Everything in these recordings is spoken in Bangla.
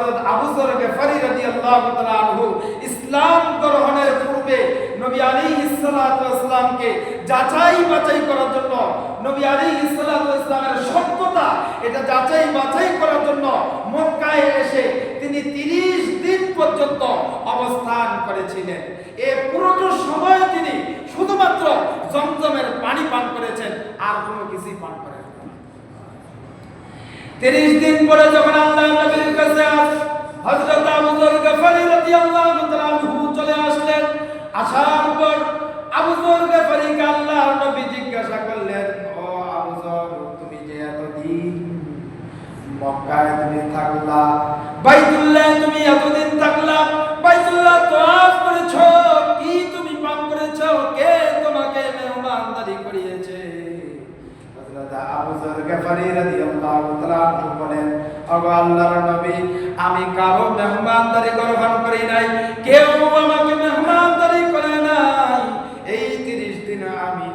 হযরত আবু যর গফারি রাদিয়াল্লাহু তাআলা আনহু ইসলাম গ্রহণের পূর্বে নবী আলাইহিস সালাতু ওয়াসসালামকে যাচাই বাছাই করার জন্য, নবী আলাইহিস সালাতু ওয়াসসালামের সত্যতা এটা যাচাই বাছাই করার জন্য মক্কায় এসে তিনি 30 দিন পর্যন্ত অবস্থান করেছিলেন। এই পুরোটা সময় তিনি শুধুমাত্র জমজমের পানি পান করেছেন, আর কোনো কিছুই পান করেন না। 30 দিন পরে যখন আল্লাহর নবীর কাছে হযরত আবু যর গফারি রাদিয়াল্লাহু তাআলা আনহু চলে আসলেন, আসার পর আবু যর গফারিকে আল্লাহর নবী জিজ্ঞাসা করলেন, ও আবু যর, তুমি যে এতদিন মক্কায় তুমি থাকলা, বাইতুল্লাহ তুমি এতদিন থাকলা, বাইতুল্লাহ তাওয়াফ করেছো, কি তুমি পান করেছো? কে তোমাকে মেহমানদারি করিয়েছে? হযরত আবু যর গফারি রাদিয়াল্লাহু তাআলা আনহু বলেন, ও আল্লাহর নবী, আমি কারো মেহমানদারি গ্রহণ করি নাই, কেউ আমাকে মেহমানদারি করে নাই। এই 30 দিন আমি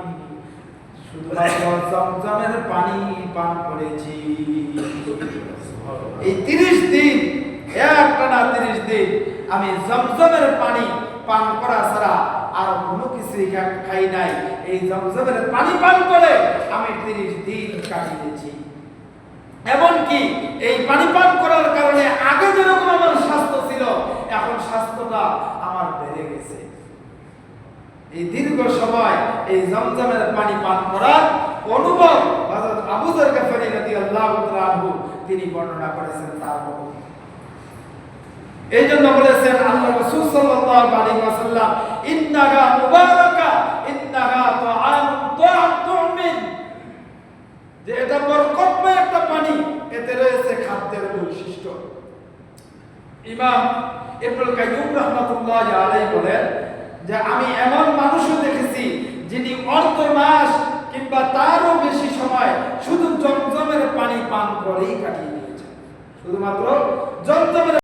শুধুমাত্র জমজমের পানি পান করেছি। এই 30 দিন, একটানা 30 দিন আমি জমজমের পানি পান করা ছাড়া আর কোনো কিছু খাই নাই। এই জমজমের পানি পান করে আমি 30 দিন কাটিয়েছি। এমনকি এই পানি পান করার কারণে আগে যেরকম আমার স্বাস্থ্য ছিল, এখন স্বাস্থ্যটা আমার বেড়ে গেছে। এই দীর্ঘ সময় এই জমজমের পানি পান করার অনুভব হযরত আবু যর গফারি রাদিয়াল্লাহু তাআলা আনহু তিনি বর্ণনা করেছেন তার মুখে। এই জন্য বলেছেন আল্লাহ রাসূল সাল্লাল্লাহু আলাইহি ওয়াসাল্লাম, ইন্নাহা মুবারাকা ইন্নাহা তুআমুন তুমিন, যে এটা বরকতময় একটা পানি, এতে রয়েছে খাদ্যের বৈশিষ্ট্য। ইমাম ইবনুল কাইয়্যিম রাহমাতুল্লাহি আলাইহি বলেন যে আমি এমন মানুষও দেখেছি যিনি অর্ধ মাস কিংবা তারও বেশি সময় শুধু জমজমের পানি পান করেই কাটিয়ে দিয়েছেন, শুধুমাত্র জমজমের